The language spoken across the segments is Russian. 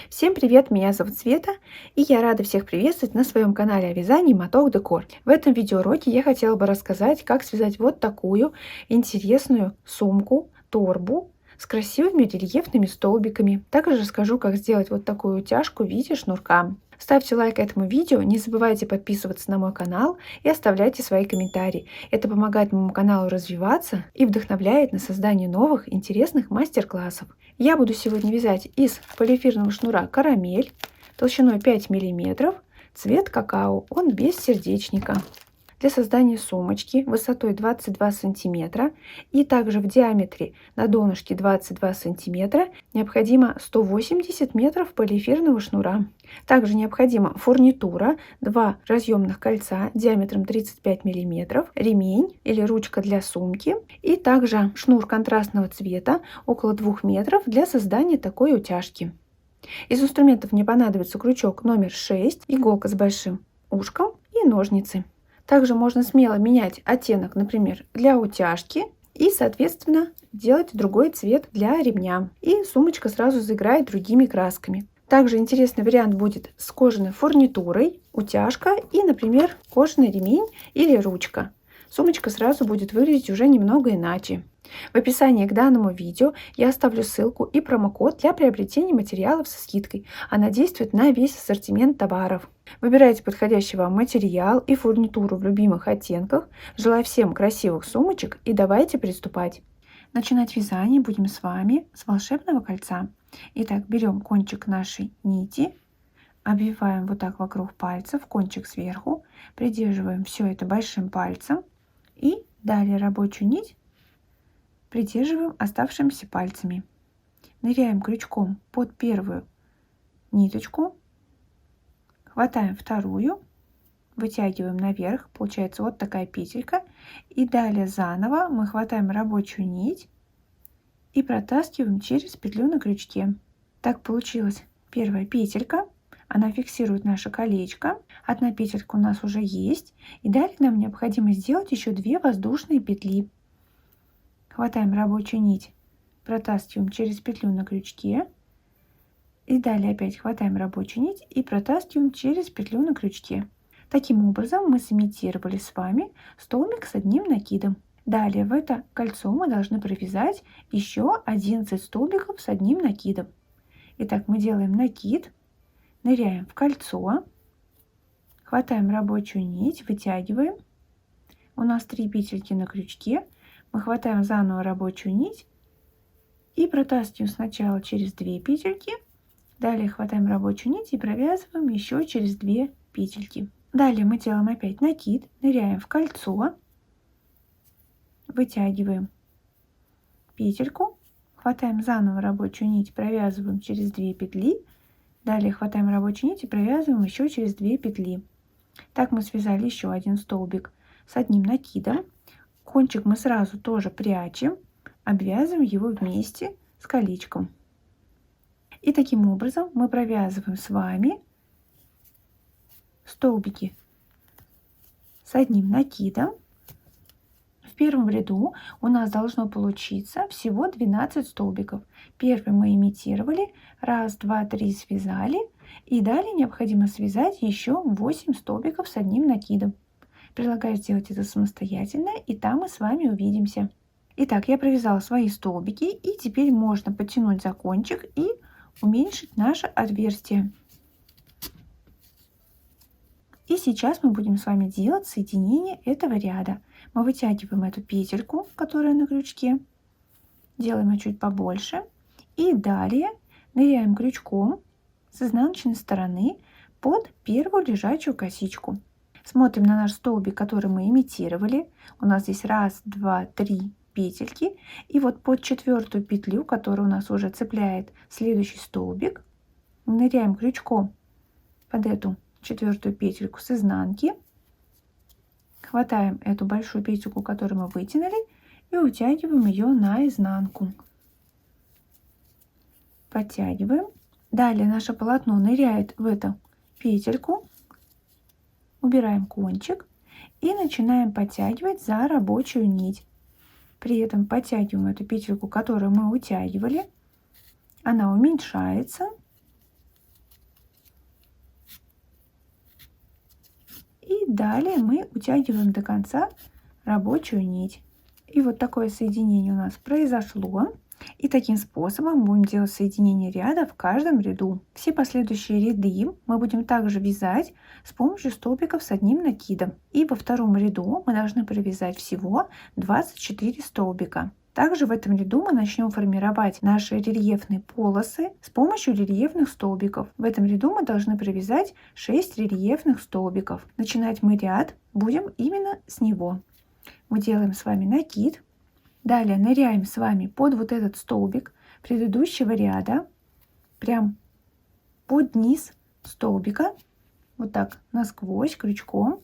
Всем привет, меня зовут Света, и я рада всех приветствовать на своем канале о вязании Моток Декор. В этом видеоуроке я хотела бы рассказать, как связать вот такую интересную сумку, торбу с красивыми рельефными столбиками. Также расскажу, как сделать вот такую утяжку в виде шнурка. Ставьте лайк этому видео, не забывайте подписываться на мой канал и оставляйте свои комментарии. Это помогает моему каналу развиваться и вдохновляет на создание новых интересных мастер-классов. Я буду сегодня вязать из полиэфирного шнура карамель толщиной 5 мм, цвет какао, он без сердечника. Для создания сумочки высотой 22 сантиметра и также в диаметре на донышке 22 сантиметра необходимо 180 метров полиэфирного шнура. Также необходима фурнитура, 2 разъемных кольца диаметром 35 мм, ремень или ручка для сумки и также шнур контрастного цвета около 2 метров для создания такой утяжки. Из инструментов мне понадобится крючок номер 6, иголка с большим ушком и ножницы. Также можно смело менять оттенок, например, для утяжки и, соответственно, делать другой цвет для ремня. И сумочка сразу заиграет другими красками. Также интересный вариант будет с кожаной фурнитурой, утяжка и, например, кожаный ремень или ручка. Сумочка сразу будет выглядеть уже немного иначе. В описании к данному видео я оставлю ссылку и промокод для приобретения материалов со скидкой. Она действует на весь ассортимент товаров. Выбирайте подходящий вам материал и фурнитуру в любимых оттенках. Желаю всем красивых сумочек и давайте приступать. Начинать вязание будем с вами с волшебного кольца. Итак, берем кончик нашей нити, обвиваем вот так вокруг пальцев, кончик сверху, придерживаем все это большим пальцем и далее рабочую нить придерживаем оставшимися пальцами. Ныряем крючком под первую ниточку, хватаем вторую, вытягиваем наверх, получается вот такая петелька, и далее заново мы хватаем рабочую нить и протаскиваем через петлю на крючке. Так получилась первая петелька, она фиксирует наше колечко, одна петелька у нас уже есть, и далее нам необходимо сделать еще 2 воздушные петли. Хватаем рабочую нить, протаскиваем через петлю на крючке. И далее опять хватаем рабочую нить и протаскиваем через петлю на крючке. Таким образом мы сымитировали с вами столбик с одним накидом. Далее в это кольцо мы должны провязать еще 11 столбиков с одним накидом. Итак, мы делаем накид, ныряем в кольцо, хватаем рабочую нить, вытягиваем. У нас 3 петельки на крючке. Мы хватаем заново рабочую нить и протаскиваем сначала через 2 петельки, далее хватаем рабочую нить и провязываем еще через 2 петельки. Далее мы делаем опять накид, ныряем в кольцо, вытягиваем петельку, хватаем заново рабочую нить, провязываем через 2 петли, далее хватаем рабочую нить и провязываем еще через 2 петли. Так мы связали еще один столбик с одним накидом. Кончик мы сразу тоже прячем, обвязываем его вместе с колечком. И таким образом мы провязываем с вами столбики с одним накидом. В первом ряду у нас должно получиться всего 12 столбиков. Первый мы имитировали, 1, 2, 3 связали, и далее необходимо связать еще 8 столбиков с одним накидом. Предлагаю сделать это самостоятельно, и там мы с вами увидимся. Итак, я провязала свои столбики, и теперь можно потянуть за кончик и уменьшить наше отверстие. И сейчас мы будем с вами делать соединение этого ряда. Мы вытягиваем эту петельку, которая на крючке, делаем ее чуть побольше, и далее ныряем крючком с изнаночной стороны под первую лежачую косичку. Смотрим на наш столбик, который мы имитировали. У нас здесь 1, 2, 3 петельки. И вот под 4-ю петлю, которая у нас уже цепляет следующий столбик, ныряем крючком под эту 4-ю петельку с изнанки. Хватаем эту большую петельку, которую мы вытянули, и утягиваем ее на изнанку. Подтягиваем. Далее наше полотно ныряет в эту петельку. Убираем кончик и начинаем подтягивать за рабочую нить. При этом подтягиваем эту петельку, которую мы утягивали. Она уменьшается. далее мы утягиваем до конца рабочую нить. И вот такое соединение у нас произошло. И таким способом будем делать соединение ряда в каждом ряду. Все последующие ряды мы будем также вязать с помощью столбиков с одним накидом. И во втором ряду мы должны провязать всего 24 столбика. Также в этом ряду мы начнем формировать наши рельефные полосы с помощью рельефных столбиков. В этом ряду мы должны провязать 6 рельефных столбиков. Начинать мы ряд будем именно с него. Мы делаем с вами накид. Далее ныряем с вами под вот этот столбик предыдущего ряда, прям под низ столбика, вот так насквозь крючком.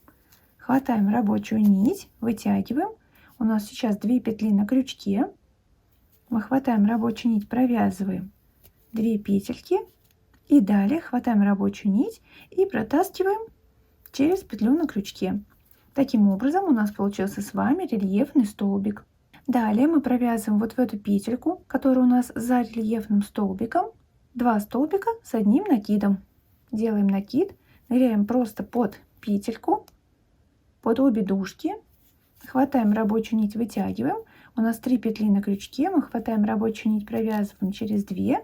Хватаем рабочую нить, вытягиваем. У нас сейчас 2 петли на крючке. Мы хватаем рабочую нить, провязываем 2 петельки. И далее хватаем рабочую нить и протаскиваем через петлю на крючке. Таким образом у нас получился с вами рельефный столбик. Далее мы провязываем вот в эту петельку, которая у нас за рельефным столбиком, 2 столбика с одним накидом. Делаем накид, ныряем просто под петельку, под обе дужки, хватаем рабочую нить, вытягиваем. У нас 3 петли на крючке, мы хватаем рабочую нить, провязываем через 2.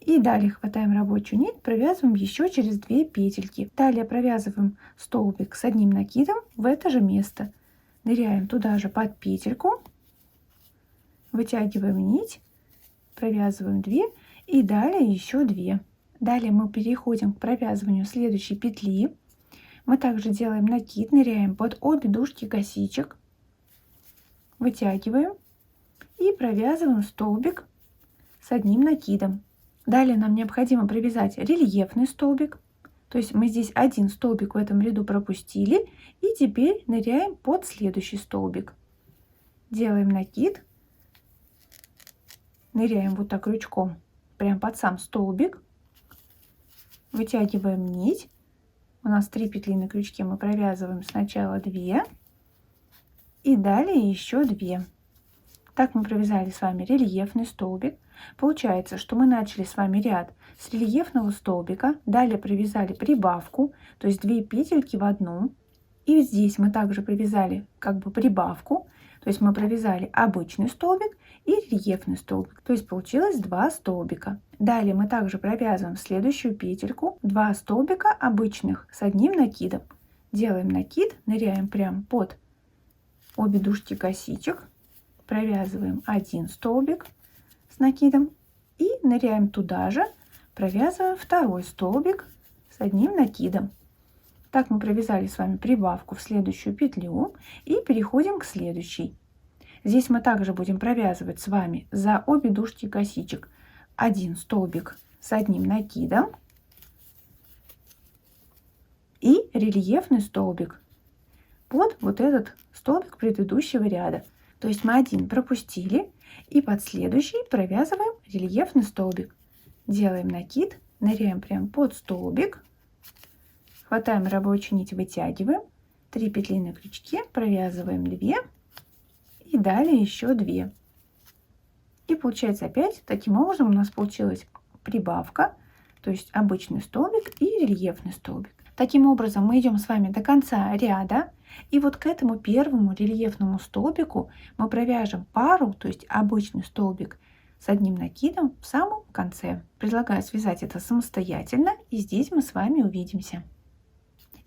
И далее хватаем рабочую нить, провязываем еще через 2 петельки. Далее провязываем столбик с одним накидом в это же место. Ныряем туда же под петельку. Вытягиваем нить, провязываем 2 и далее еще 2. Далее мы переходим к провязыванию следующей петли. Мы также делаем накид, ныряем под обе дужки косичек, вытягиваем и провязываем столбик с одним накидом. Далее нам необходимо провязать рельефный столбик. То есть мы здесь один столбик в этом ряду пропустили и теперь ныряем под следующий столбик. Делаем накид. Ныряем вот так крючком прям под сам столбик, вытягиваем нить. У нас 3 петли на крючке, мы провязываем сначала 2 и далее еще 2. Так мы провязали с вами рельефный столбик. Получается, что мы начали с вами ряд с рельефного столбика, далее провязали прибавку, то есть 2 петельки в одну. И здесь мы также провязали как бы прибавку, то есть мы провязали обычный столбик и рельефный столбик, то есть получилось 2 столбика. Далее мы также провязываем следующую петельку, 2 столбика обычных с одним накидом. Делаем накид, ныряем прямо под обе дужки косичек, провязываем 1 столбик с накидом и ныряем туда же, провязываем 2 столбик с одним накидом. Так мы провязали с вами прибавку в следующую петлю и переходим к следующей. Здесь мы также будем провязывать с вами за обе дужки косичек 1 столбик с одним накидом и рельефный столбик под вот этот столбик предыдущего ряда. То есть мы один пропустили и под следующий провязываем рельефный столбик. Делаем накид, ныряем прямо под столбик, хватаем рабочую нить, вытягиваем 3 петли на крючке, провязываем 2 и далее еще 2. И получается опять таким образом у нас получилась прибавка, то есть обычный столбик и рельефный столбик. Таким образом мы идем с вами до конца ряда, и вот к этому первому рельефному столбику мы провяжем пару, то есть обычный столбик с одним накидом в самом конце. Предлагаю связать это самостоятельно, и здесь мы с вами увидимся.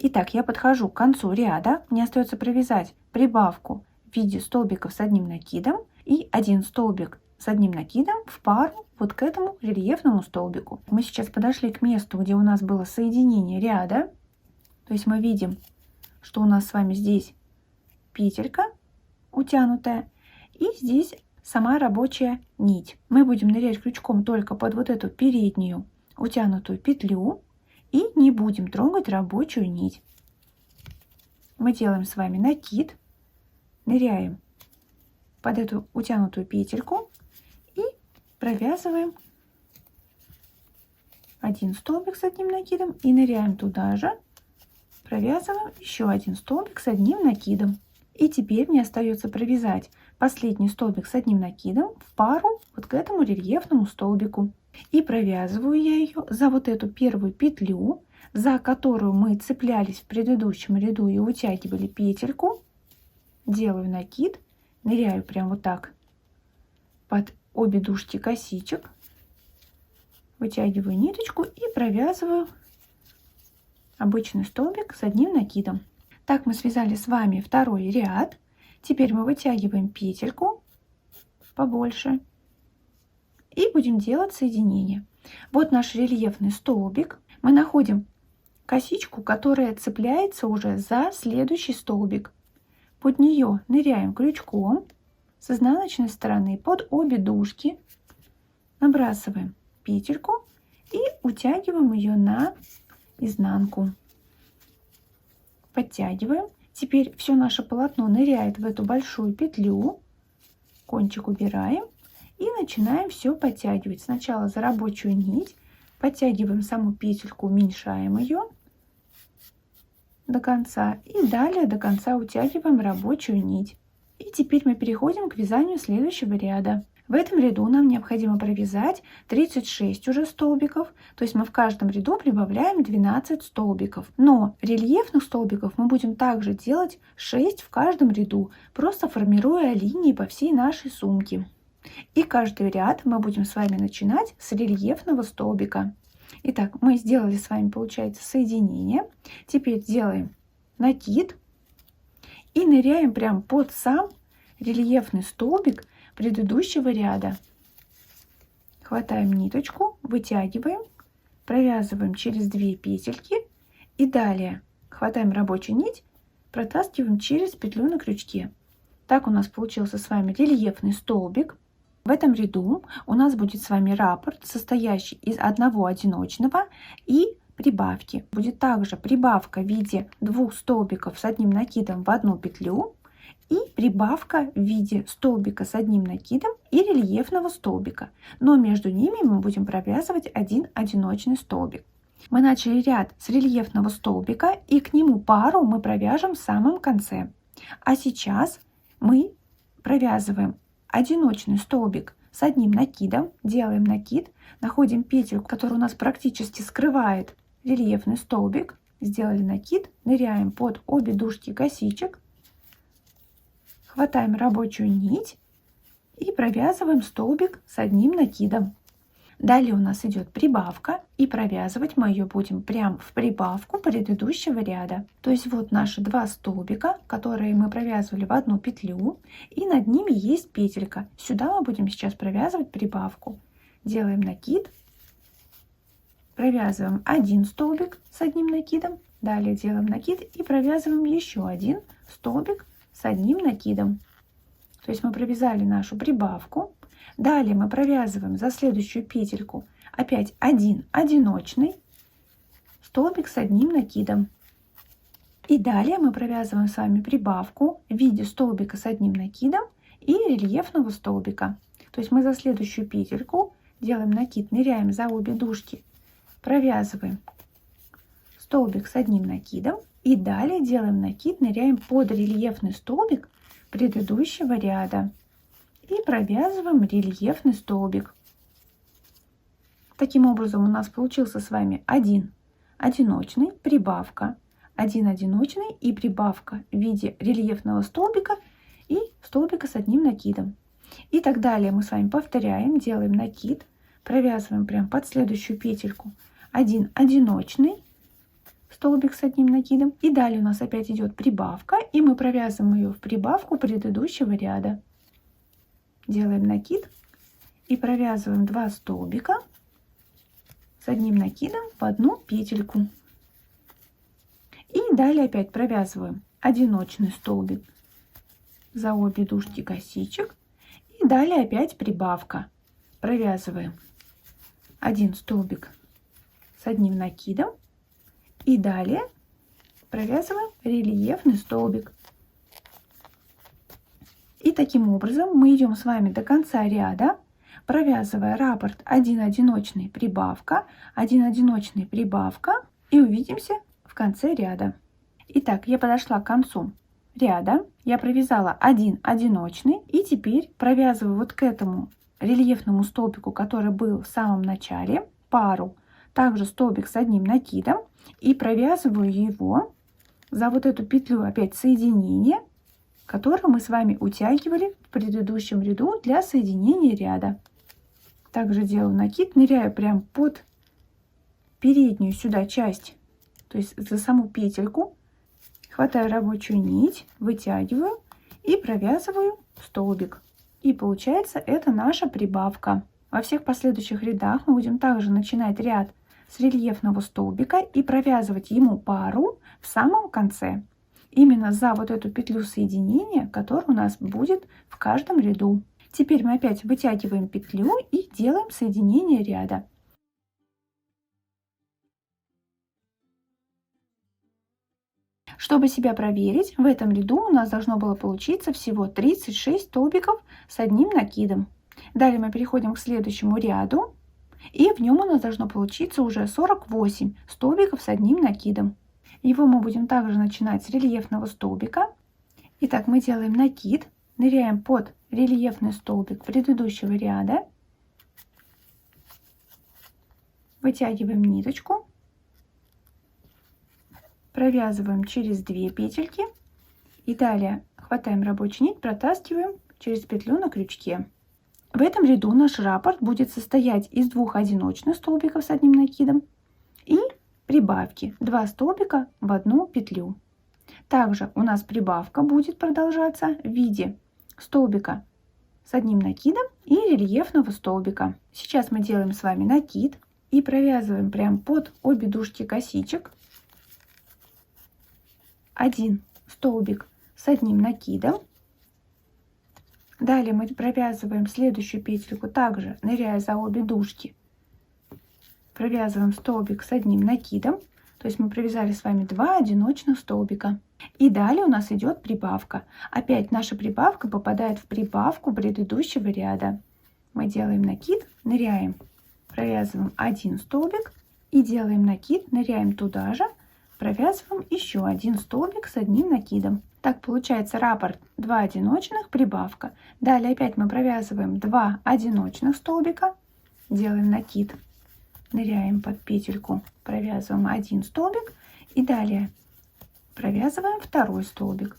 Итак, я подхожу к концу ряда, мне остается провязать прибавку в виде столбиков с одним накидом и 1 столбик с одним накидом в пару вот к этому рельефному столбику. Мы сейчас подошли к месту, где у нас было соединение ряда, то есть мы видим, что у нас с вами здесь петелька утянутая и здесь сама рабочая нить. Мы будем нырять крючком только под вот эту переднюю утянутую петлю и не будем трогать рабочую нить. Мы делаем с вами накид, ныряем под эту утянутую петельку и провязываем 1 столбик с одним накидом и ныряем туда же, провязываем еще 1 столбик с одним накидом. И теперь мне остается провязать последний столбик с одним накидом в пару вот к этому рельефному столбику. И провязываю я ее за вот эту первую петлю, за которую мы цеплялись в предыдущем ряду и утягивали петельку, делаю накид, ныряю прям вот так под обе дужки косичек, вытягиваю ниточку и провязываю обычный столбик с одним накидом. Так мы связали с вами второй ряд. Теперь мы вытягиваем петельку побольше и будем делать соединение. Вот наш рельефный столбик. Мы находим косичку, которая цепляется уже за следующий столбик. Под нее ныряем крючком с изнаночной стороны под обе дужки, набрасываем петельку и утягиваем ее на изнанку. Подтягиваем. Теперь все наше полотно ныряет в эту большую петлю. Кончик убираем и начинаем все подтягивать. Сначала за рабочую нить подтягиваем саму петельку, уменьшаем ее до конца и далее до конца утягиваем рабочую нить. И теперь мы переходим к вязанию следующего ряда. В этом ряду нам необходимо провязать 36 уже столбиков, то есть мы в каждом ряду прибавляем 12 столбиков. Но рельефных столбиков мы будем также делать 6 в каждом ряду, просто формируя линии по всей нашей сумке. И каждый ряд мы будем с вами начинать с рельефного столбика. Итак, мы сделали с вами, получается, соединение. Теперь делаем накид и ныряем прям под сам рельефный столбик предыдущего ряда. Хватаем ниточку, вытягиваем, провязываем через 2 петельки и далее хватаем рабочую нить, протаскиваем через петлю на крючке. Так у нас получился с вами рельефный столбик. В этом ряду у нас будет с вами раппорт, состоящий из одного одиночного и прибавки. Будет также прибавка в виде 2 столбиков с одним накидом в одну петлю и прибавка в виде столбика с одним накидом и рельефного столбика. Но между ними мы будем провязывать один одиночный столбик. Мы начали ряд с рельефного столбика и к нему пару мы провяжем в самом конце. А сейчас мы провязываем одиночный столбик с одним накидом, делаем накид, находим петельку, которая у нас практически скрывает рельефный столбик, сделали накид, ныряем под обе дужки косичек, хватаем рабочую нить и провязываем столбик с одним накидом. Далее у нас идет прибавка, и провязывать мы ее будем прямо в прибавку предыдущего ряда. То есть вот наши 2 столбика, которые мы провязывали в одну петлю, и над ними есть петелька. Сюда мы будем сейчас провязывать прибавку. Делаем накид, провязываем 1 столбик с одним накидом, далее делаем накид и провязываем еще 1 столбик с одним накидом. То есть мы провязали нашу прибавку. Далее мы провязываем за следующую петельку опять 1 одиночный столбик с одним накидом. И далее мы провязываем с вами прибавку в виде столбика с одним накидом и рельефного столбика. То есть мы за следующую петельку делаем накид, ныряем за обе дужки, провязываем столбик с одним накидом и далее делаем накид, ныряем под рельефный столбик предыдущего ряда и провязываем рельефный столбик. Таким образом у нас получился с вами 1 одиночный, прибавка, 1 одиночный и прибавка в виде рельефного столбика и столбика с одним накидом. И так далее мы с вами повторяем, делаем накид, провязываем прям под следующую петельку 1 одиночный столбик с одним накидом. И далее у нас опять идет прибавка, и мы провязываем ее в прибавку предыдущего ряда. Делаем накид и провязываем 2 столбика с одним накидом в одну петельку. И далее опять провязываем одиночный столбик за обе дужки косичек. И далее опять прибавка. Провязываем 1 столбик с одним накидом. И далее провязываем рельефный столбик. И таким образом мы идем с вами до конца ряда, провязывая раппорт 1 одиночный прибавка, 1 одиночный прибавка, и увидимся в конце ряда. Итак, я подошла к концу ряда, я провязала 1 одиночный, и теперь провязываю вот к этому рельефному столбику, который был в самом начале, пару, также столбик с одним накидом, и провязываю его за вот эту петлю опять соединения, которую мы с вами утягивали в предыдущем ряду для соединения ряда. Также делаю накид, ныряю прям под переднюю сюда часть, то есть за саму петельку, хватаю рабочую нить, вытягиваю и провязываю столбик. И получается это наша прибавка. Во всех последующих рядах мы будем также начинать ряд с рельефного столбика и провязывать ему пару в самом конце. Именно за вот эту петлю соединения, которая у нас будет в каждом ряду. Теперь мы опять вытягиваем петлю и делаем соединение ряда. Чтобы себя проверить, в этом ряду у нас должно было получиться всего 36 столбиков с одним накидом. Далее мы переходим к следующему ряду, и в нем у нас должно получиться уже 48 столбиков с одним накидом. Его мы будем также начинать с рельефного столбика. Итак, мы делаем накид, ныряем под рельефный столбик предыдущего ряда, вытягиваем ниточку, провязываем через 2 петельки и далее хватаем рабочую нить, протаскиваем через петлю на крючке. В этом ряду наш раппорт будет состоять из 2 одиночных столбиков с одним накидом и прибавки 2 столбика в одну петлю. Также у нас прибавка будет продолжаться в виде столбика с одним накидом и рельефного столбика. Сейчас мы делаем с вами накид и провязываем прям под обе дужки косичек 1 столбик с одним накидом. Далее мы провязываем следующую петельку, также ныряя за обе дужки, провязываем столбик с одним накидом, то есть мы провязали с вами 2 одиночных столбика. И далее у нас идет прибавка. Опять наша прибавка попадает в прибавку предыдущего ряда. Мы делаем накид, ныряем, провязываем 1 столбик и делаем накид, ныряем туда же, провязываем еще 1 столбик с одним накидом. Так получается раппорт 2 одиночных, прибавка. Далее опять мы провязываем 2 одиночных столбика, делаем накид, ныряем под петельку, провязываем 1 столбик и далее провязываем 2 столбик,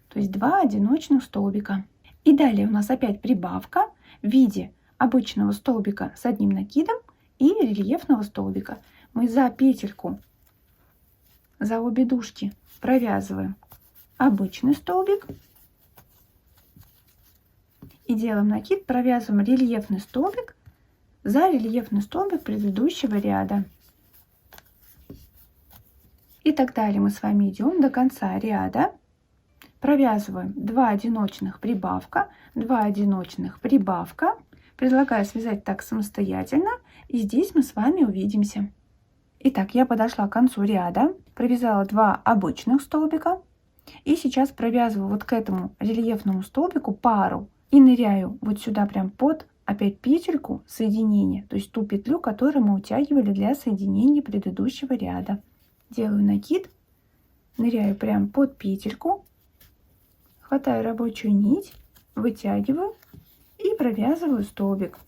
то есть 2 одиночных столбика. И далее у нас опять прибавка в виде обычного столбика с одним накидом и рельефного столбика. Мы за петельку, за обе дужки провязываем обычный столбик и делаем накид, провязываем рельефный столбик за рельефный столбик предыдущего ряда. И так далее мы с вами идем до конца ряда, провязываем 2 одиночных прибавка, 2 одиночных прибавка. Предлагаю связать так самостоятельно, и здесь мы с вами увидимся. Итак, я подошла к концу ряда, провязала 2 обычных столбика и сейчас провязываю вот к этому рельефному столбику пару и ныряю вот сюда прям под опять петельку соединения, то есть ту петлю, которую мы утягивали для соединения предыдущего ряда. Делаю накид, ныряю прям под петельку, хватаю рабочую нить, вытягиваю и провязываю столбик.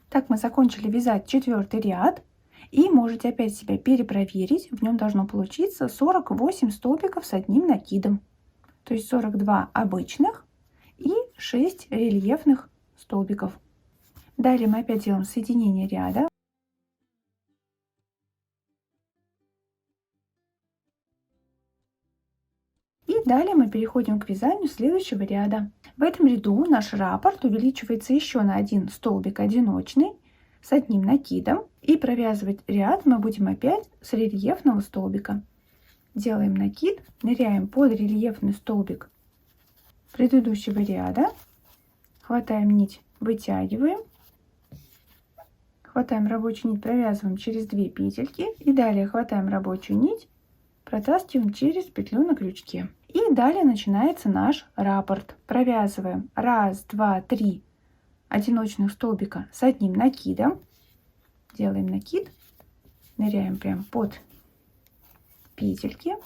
Так мы закончили вязать 4-й ряд. И можете опять себя перепроверить. В нем должно получиться 48 столбиков с одним накидом. То есть 42 обычных и 6 рельефных столбиков. Далее мы опять делаем соединение ряда. И далее мы переходим к вязанию следующего ряда. В этом ряду наш раппорт увеличивается еще на 1 столбик одиночный с одним накидом. И провязывать ряд мы будем опять с рельефного столбика. Делаем накид, ныряем под рельефный столбик предыдущего ряда, хватаем нить, вытягиваем, хватаем рабочую нить, провязываем через 2 петельки и далее хватаем рабочую нить, протаскиваем через петлю на крючке. И далее начинается наш раппорт. Провязываем 1, 2, 3 одиночных столбика с одним накидом. Делаем накид, ныряем прям под петельки,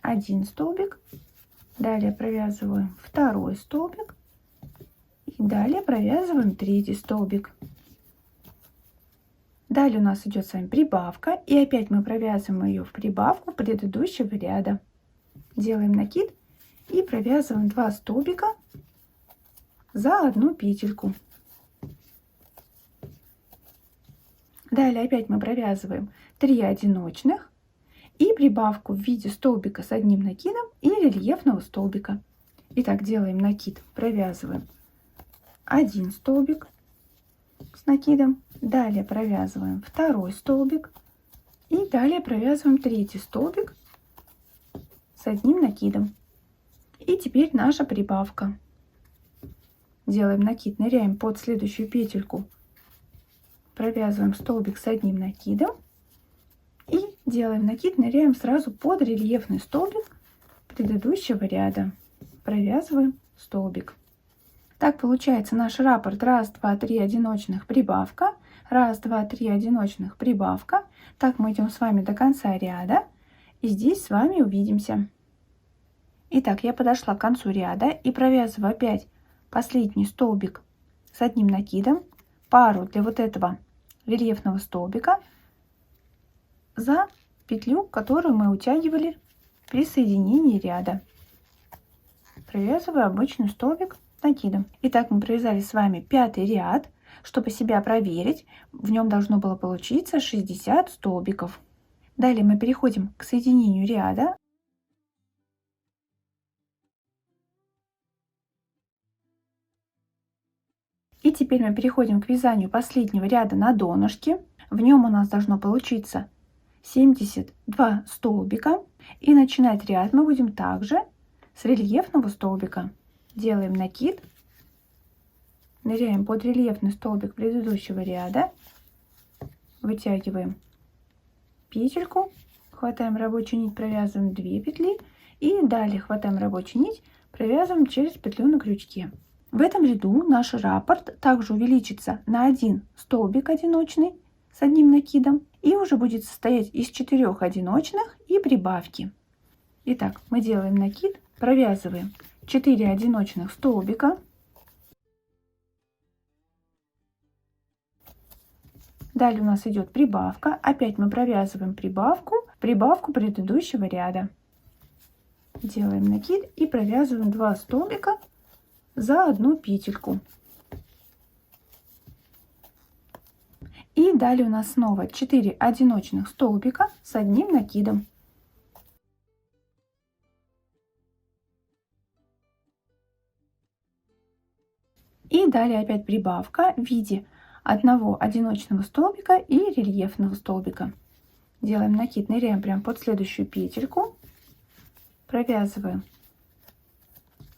1 столбик, далее провязываем 2 столбик и далее провязываем 3 столбик. Далее у нас идет с вами прибавка, и опять мы провязываем ее в прибавку предыдущего ряда. Делаем накид и провязываем 2 столбика за одну петельку. Далее опять мы провязываем 3 одиночных и прибавку в виде столбика с одним накидом и рельефного столбика. Итак, делаем накид, провязываем 1 столбик с накидом, далее провязываем 2 столбик и далее провязываем 3 столбик с одним накидом. И теперь наша прибавка. Делаем накид, ныряем под следующую петельку, провязываем столбик с одним накидом и делаем накид, ныряем сразу под рельефный столбик предыдущего ряда, провязываем столбик. Так получается наш раппорт: 1, 2, 3 одиночных, прибавка, 1, 2, 3 одиночных, прибавка. Так мы идем с вами до конца ряда, и здесь с вами увидимся. Итак, я подошла к концу ряда и провязываю опять последний столбик с одним накидом, пару для вот этого рельефного столбика за петлю, которую мы утягивали при соединении ряда. Провязываю обычный столбик с накидом. Итак, мы провязали с вами 5-й ряд. Чтобы себя проверить, в нем должно было получиться 60 столбиков. Далее мы переходим к соединению ряда. И теперь мы переходим к вязанию последнего ряда на донышке. В нем у нас должно получиться 72 столбика. И начинать ряд мы будем также с рельефного столбика. Делаем накид, ныряем под рельефный столбик предыдущего ряда, вытягиваем петельку, хватаем рабочую нить, провязываем 2 петли и далее хватаем рабочую нить, провязываем через петлю на крючке. В этом ряду наш раппорт также увеличится на 1 столбик одиночный с одним накидом и уже будет состоять из 4 одиночных и прибавки. Итак, мы делаем накид, провязываем 4 одиночных столбика, далее у нас идет прибавка, опять мы провязываем прибавку предыдущего ряда, делаем накид и провязываем 2 столбика за одну петельку. И далее у нас снова 4 одиночных столбика с одним накидом. И далее опять прибавка в виде одного одиночного столбика и рельефного столбика. Делаем накид, ныряем прямо под следующую петельку, провязываем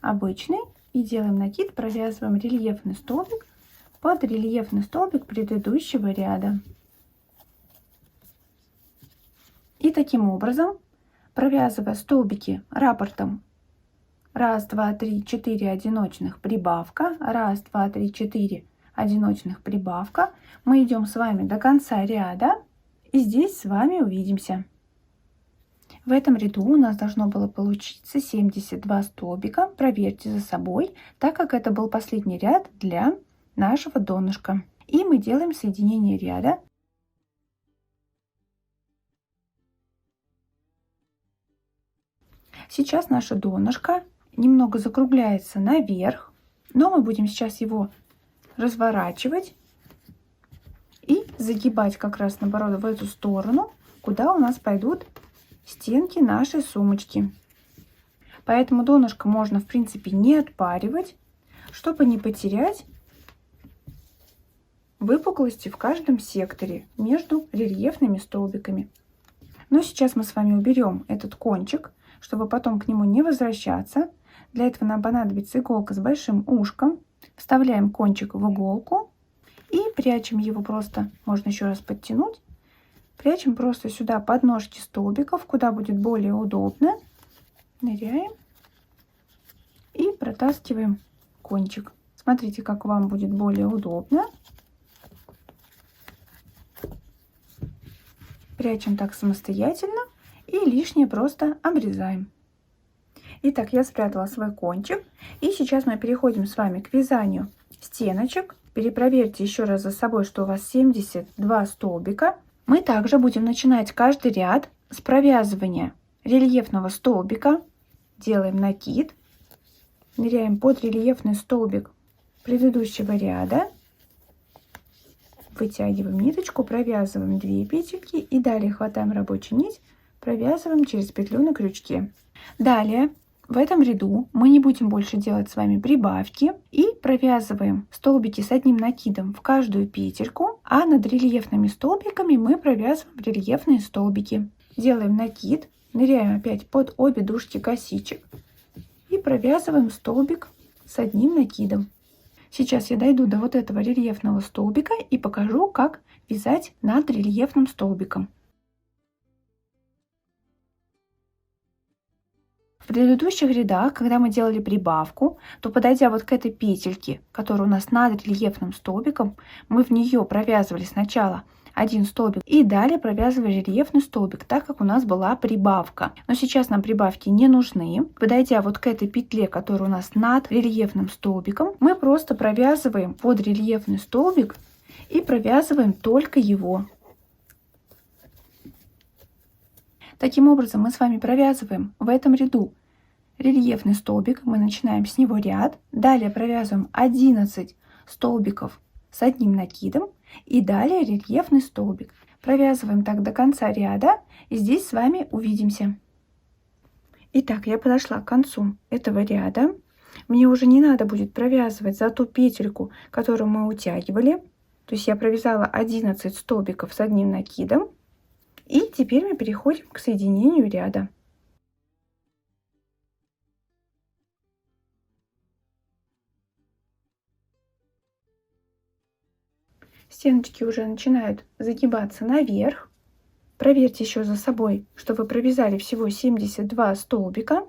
обычный и делаем накид, провязываем рельефный столбик под рельефный столбик предыдущего ряда. И таким образом, провязывая столбики раппортом 1, 2, 3, 4 одиночных, прибавка, 1, 2, 3, 4 одиночных, прибавка, мы идем с вами до конца ряда и здесь с вами увидимся. В этом ряду у нас должно было получиться 72 столбика. Проверьте за собой, так как это был последний ряд для нашего донышка. И мы делаем соединение ряда. Сейчас наше донышко немного закругляется наверх, но мы будем сейчас его разворачивать и загибать как раз наоборот в эту сторону, куда у нас пойдут стенки нашей сумочки. Поэтому донышко можно в принципе не отпаривать, чтобы не потерять выпуклости в каждом секторе между рельефными столбиками. Но сейчас мы с вами уберем этот кончик, чтобы потом к нему не возвращаться. Для этого нам понадобится иголка с большим ушком. Вставляем кончик в иголку и прячем его просто, можно еще раз подтянуть. Прячем просто сюда под ножки столбиков, куда будет более удобно. Ныряем и протаскиваем кончик. Смотрите, как вам будет более удобно. Прячем так самостоятельно и лишнее просто обрезаем. Итак, я спрятала свой кончик. И сейчас мы переходим с вами к вязанию стеночек. перепроверьте еще раз за собой, что у вас 72 столбика. Мы также будем начинать каждый ряд с провязывания рельефного столбика. Делаем накид, ныряем под рельефный столбик предыдущего ряда, вытягиваем ниточку, провязываем 2 петельки и далее хватаем рабочую нить, провязываем через петлю на крючке. Далее в этом ряду мы не будем больше делать с вами прибавки и провязываем столбики с одним накидом в каждую петельку, а над рельефными столбиками мы провязываем рельефные столбики. Делаем накид, ныряем опять под обе дужки косичек и провязываем столбик с одним накидом. Сейчас я дойду до вот этого рельефного столбика и покажу, как вязать над рельефным столбиком. В предыдущих рядах, когда мы делали прибавку, то подойдя вот к этой петельке, которая у нас над рельефным столбиком, мы в нее провязывали сначала один столбик и далее провязывали рельефный столбик, так как у нас была прибавка. Но сейчас нам прибавки не нужны. Подойдя вот к этой петле, которая у нас над рельефным столбиком, мы просто провязываем под рельефный столбик и провязываем только его. Таким образом мы с вами провязываем в этом ряду рельефный столбик, мы начинаем с него ряд, далее провязываем 11 столбиков с одним накидом и далее рельефный столбик. Провязываем так до конца ряда и здесь с вами увидимся. Итак, я подошла к концу этого ряда. Мне уже не надо будет провязывать за ту петельку, которую мы утягивали. То есть я провязала 11 столбиков с одним накидом. И теперь мы переходим к соединению ряда. Стеночки уже начинают загибаться наверх. Проверьте еще за собой, что вы провязали всего 72 столбика.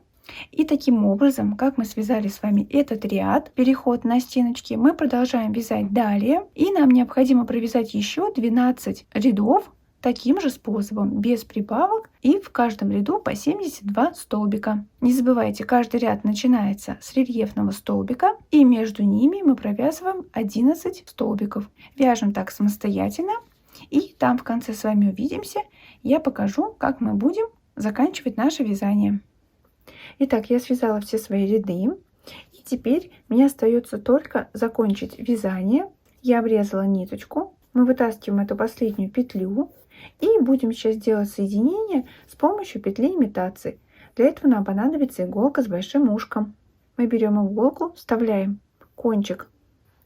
И таким образом, как мы связали с вами этот ряд, переход на стеночки, мы продолжаем вязать далее. И нам необходимо провязать еще 12 рядов таким же способом, без прибавок, и в каждом ряду по 72 столбика. Не забывайте, каждый ряд начинается с рельефного столбика, и между ними мы провязываем 11 столбиков. Вяжем так самостоятельно, и там в конце с вами увидимся. Я покажу, как мы будем заканчивать наше вязание. Итак, я связала все свои ряды, и теперь мне остается только закончить вязание. Я обрезала ниточку, мы вытаскиваем эту последнюю петлю и будем сейчас делать соединение с помощью петли имитации. Для этого нам понадобится иголка с большим ушком. Мы берем иголку, вставляем кончик,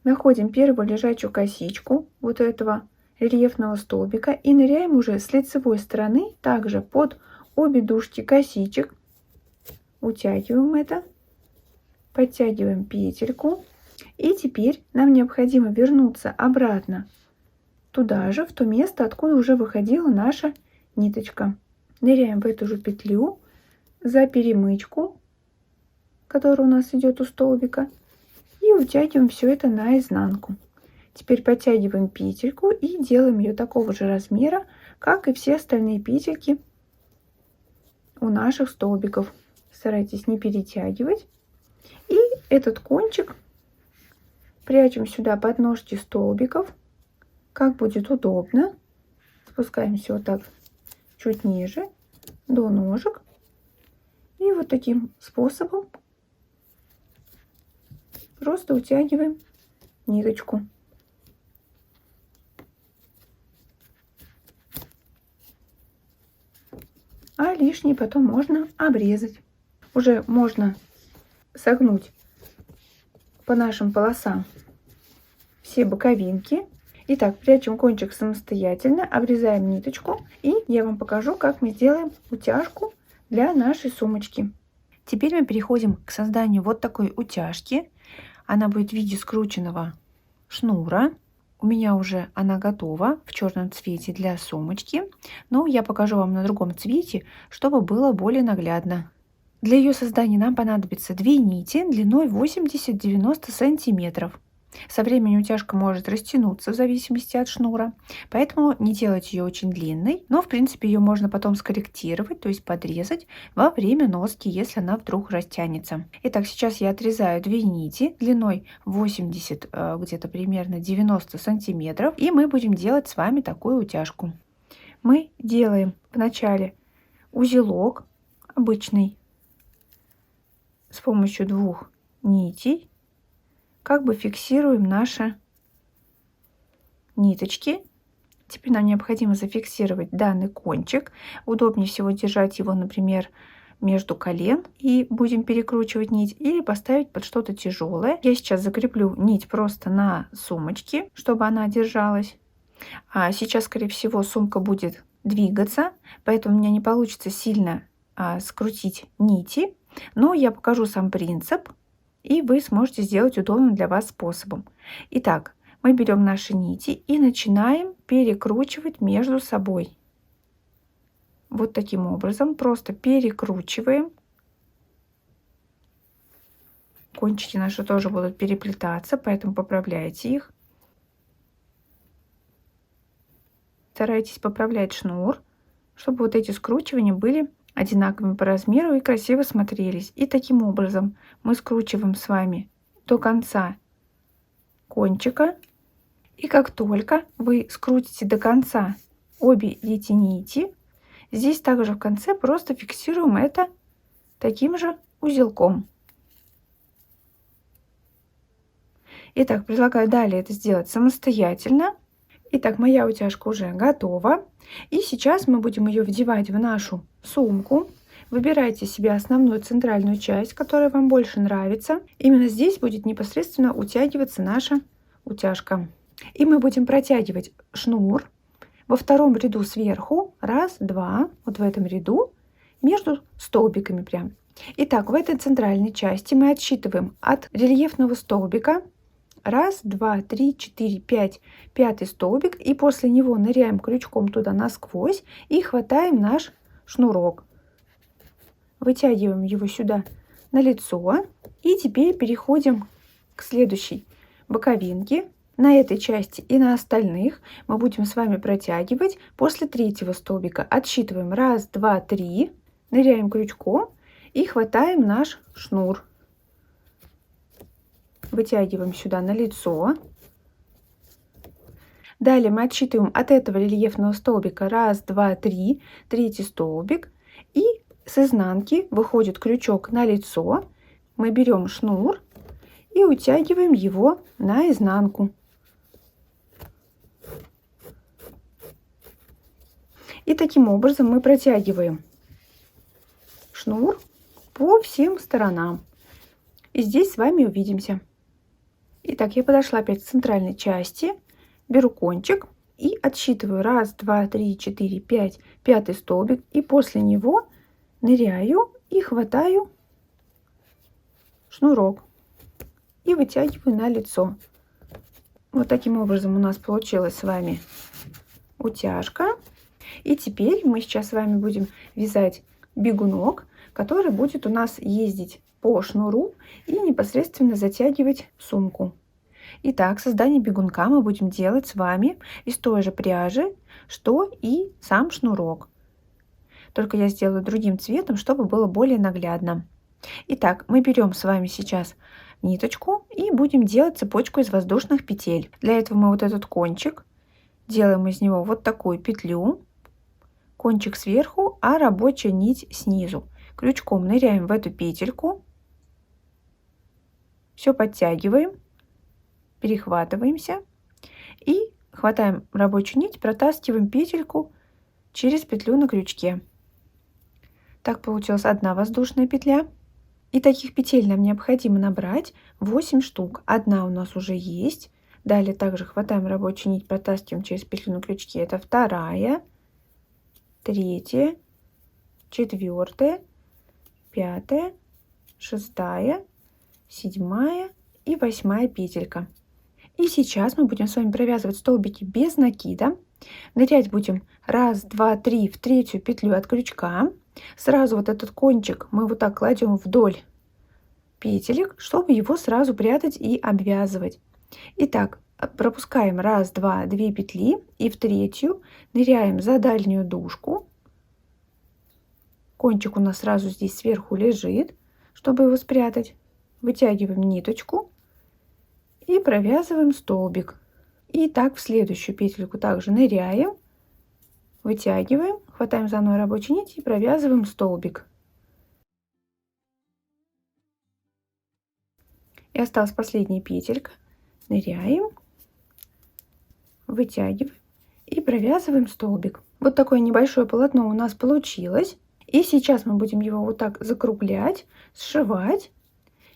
находим первую лежачую косичку вот этого рельефного столбика и ныряем уже с лицевой стороны также под обе дужки косичек, утягиваем это, подтягиваем петельку, и теперь нам необходимо вернуться обратно туда же, в то место, откуда уже выходила наша ниточка. Ныряем в эту же петлю за перемычку, которая у нас идет у столбика, и утягиваем все это наизнанку. Теперь подтягиваем петельку и делаем ее такого же размера, как и все остальные петельки у наших столбиков. Старайтесь не перетягивать. И этот кончик прячем сюда под ножки столбиков, как будет удобно. Спускаемся вот так чуть ниже до ножек. И вот таким способом просто утягиваем ниточку. А лишний потом можно обрезать. Уже можно согнуть по нашим полосам все боковинки. Итак, прячем кончик самостоятельно, обрезаем ниточку, и я вам покажу, как мы сделаем утяжку для нашей сумочки. Теперь мы переходим к созданию вот такой утяжки. Она будет в виде скрученного шнура. У меня уже она готова в черном цвете для сумочки, но я покажу вам на другом цвете, чтобы было более наглядно. Для ее создания нам понадобится 2 нити длиной 80-90 сантиметров. Со временем утяжка может растянуться в зависимости от шнура, поэтому не делать ее очень длинной, но в принципе ее можно потом скорректировать, то есть подрезать во время носки, если она вдруг растянется. Итак, сейчас я отрезаю 2 нити длиной 80, где-то примерно 90 сантиметров, и мы будем делать с вами такую утяжку. Мы делаем вначале узелок обычный с помощью 2 нитей, как бы фиксируем наши ниточки. Теперь нам необходимо зафиксировать данный кончик. Удобнее всего держать его, например, между колен, и будем перекручивать нить, или поставить под что-то тяжелое. Я сейчас закреплю нить просто на сумочке, чтобы она держалась. А сейчас, скорее всего, сумка будет двигаться, поэтому у меня не получится сильно скрутить нити, но я покажу сам принцип, и вы сможете сделать удобным для вас способом. Итак, мы берем наши нити и начинаем перекручивать между собой. Вот таким образом просто перекручиваем. Кончики наши тоже будут переплетаться, поэтому поправляйте их. Старайтесь поправлять шнур, чтобы вот эти скручивания были одинаковыми по размеру и красиво смотрелись. И таким образом мы скручиваем с вами до конца кончика. И как только вы скрутите до конца обе эти нити, здесь также в конце просто фиксируем это таким же узелком. Итак, предлагаю далее это сделать самостоятельно. Итак, моя утяжка уже готова. И сейчас мы будем ее вдевать в нашу сумку. Выбирайте себе основную центральную часть, которая вам больше нравится. Именно здесь будет непосредственно утягиваться наша утяжка. И мы будем протягивать шнур во втором ряду сверху. Раз, два, вот в этом ряду, между столбиками прям. Итак, в этой центральной части мы отсчитываем от рельефного столбика. Раз, два, три, четыре, пять. Пятый столбик. И после него ныряем крючком туда насквозь и хватаем наш шнурок. Вытягиваем его сюда на лицо. И теперь переходим к следующей боковинке. На этой части и на остальных мы будем с вами протягивать после третьего столбика. Отсчитываем. Раз, два, три. Ныряем крючком и хватаем наш шнур. Вытягиваем сюда на лицо. Далее мы отсчитываем от этого рельефного столбика. Раз, два, три. Третий столбик. И с изнанки выходит крючок на лицо. Мы берем шнур и утягиваем его на изнанку. И таким образом мы протягиваем шнур по всем сторонам. И здесь с вами увидимся. Итак, я подошла опять к центральной части, беру кончик и отсчитываю. Раз, два, три, четыре, пять. Пятый столбик. И после него ныряю и хватаю шнурок. И вытягиваю на лицо. Вот таким образом у нас получилась с вами утяжка. И теперь мы сейчас с вами будем вязать бегунок, который будет у нас ездить по шнуру и непосредственно затягивать сумку. Итак, создание бегунка мы будем делать с вами из той же пряжи, что и сам шнурок. Только я сделаю другим цветом, чтобы было более наглядно. Итак, мы берем с вами сейчас ниточку и будем делать цепочку из воздушных петель. Для этого мы вот этот кончик делаем из него вот такую петлю. Кончик сверху, а рабочая нить снизу. Крючком ныряем в эту петельку. Все подтягиваем, перехватываемся и хватаем рабочую нить, протаскиваем петельку через петлю на крючке. Так получилась одна воздушная петля. И таких петель нам необходимо набрать 8 штук. Одна у нас уже есть. Далее также хватаем рабочую нить, протаскиваем через петлю на крючке. Это вторая, третья, четвертая, пятая, шестая, седьмая и восьмая петелька. И сейчас мы будем с вами провязывать столбики без накида. Нырять будем раз, два, три в третью петлю от крючка. Сразу вот этот кончик мы вот так кладем вдоль петелек, чтобы его сразу прятать и обвязывать. Итак, пропускаем раз, два, 2 петли и в третью ныряем за дальнюю дужку. Кончик у нас сразу здесь сверху лежит, чтобы его спрятать. Вытягиваем ниточку и провязываем столбик. И так в следующую петельку также ныряем, вытягиваем, хватаем за одной рабочей нить и провязываем столбик. И осталась последняя петелька. Ныряем, вытягиваем и провязываем столбик. Вот такое небольшое полотно у нас получилось. И сейчас мы будем его вот так закруглять, сшивать.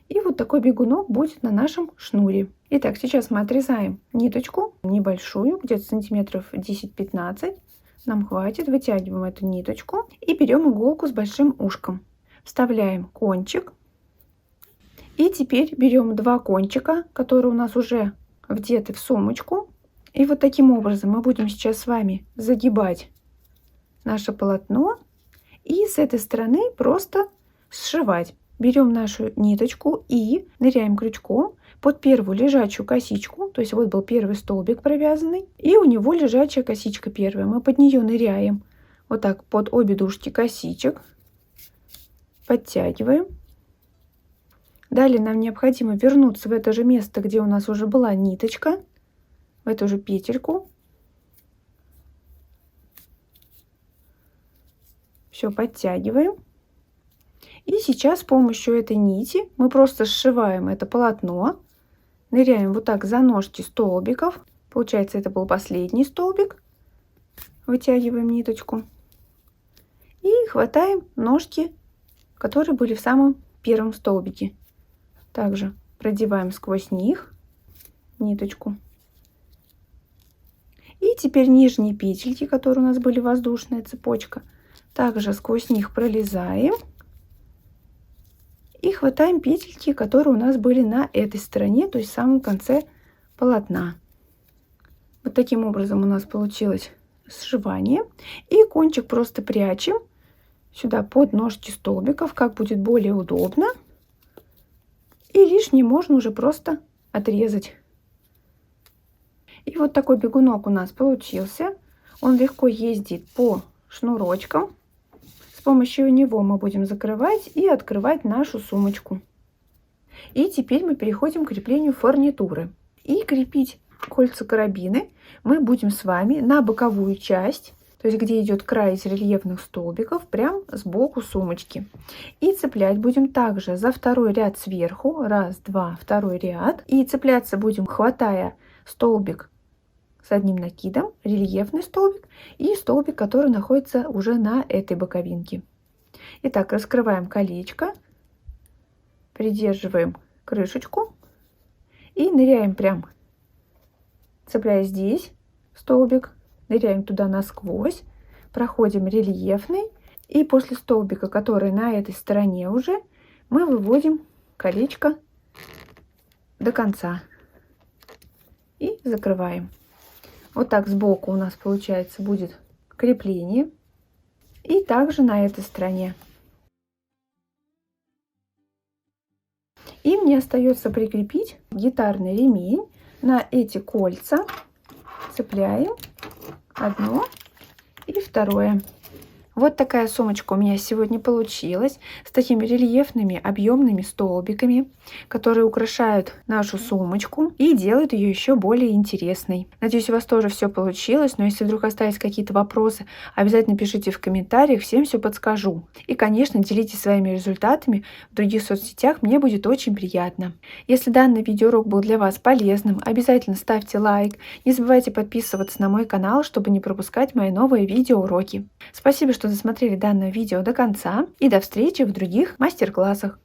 И вот такой бегунок будет на нашем шнуре. Итак, сейчас мы отрезаем ниточку небольшую, где-то сантиметров 10-15. Нам хватит. Вытягиваем эту ниточку и берем иголку с большим ушком. Вставляем кончик. И теперь берем 2 кончика, которые у нас уже вдеты в сумочку. И вот таким образом мы будем сейчас с вами загибать наше полотно. И с этой стороны просто сшивать. Берем нашу ниточку и ныряем крючком под первую лежачую косичку. То есть вот был первый столбик провязанный. И у него лежачая косичка первая. Мы под нее ныряем вот так под обе дужки косичек. Подтягиваем. Далее нам необходимо вернуться в это же место, где у нас уже была ниточка. В эту же петельку. Все подтягиваем. И сейчас с помощью этой нити мы просто сшиваем это полотно. Ныряем вот так за ножки столбиков. Получается, это был последний столбик. Вытягиваем ниточку. И хватаем ножки, которые были в самом первом столбике. Также продеваем сквозь них ниточку. И теперь нижние петельки, которые у нас были воздушная цепочка, также сквозь них пролезаем. И хватаем петельки, которые у нас были на этой стороне, то есть в самом конце полотна. Вот таким образом у нас получилось сшивание. И кончик просто прячем сюда под ножки столбиков, как будет более удобно. И лишнее можно уже просто отрезать. И вот такой бегунок у нас получился. Он легко ездит по шнурочкам. С помощью него мы будем закрывать и открывать нашу сумочку. И теперь мы переходим к креплению фурнитуры. И крепить кольца карабины мы будем с вами на боковую часть, то есть где идет край из рельефных столбиков, прям сбоку сумочки. И цеплять будем также за второй ряд сверху. Раз, два, второй ряд. И цепляться будем, хватая столбик с одним накидом, рельефный столбик и столбик, который находится уже на этой боковинке. Итак, раскрываем колечко, придерживаем крышечку и ныряем прям, цепляя здесь столбик, ныряем туда насквозь, проходим рельефный и после столбика, который на этой стороне уже, мы выводим колечко до конца и закрываем. Вот так сбоку у нас получается будет крепление. И также на этой стороне. И мне остается прикрепить гитарный ремень на эти кольца. Цепляем одно и второе. Вот такая сумочка у меня сегодня получилась с такими рельефными объемными столбиками, которые украшают нашу сумочку и делают ее еще более интересной. Надеюсь, у вас тоже все получилось, но если вдруг остались какие-то вопросы, обязательно пишите в комментариях, всем все подскажу. И, конечно, делитесь своими результатами в других соцсетях, мне будет очень приятно. Если данный видеоурок был для вас полезным, обязательно ставьте лайк, не забывайте подписываться на мой канал, чтобы не пропускать мои новые видеоуроки. Спасибо, что досмотрели данное видео до конца, и до встречи в других мастер-классах.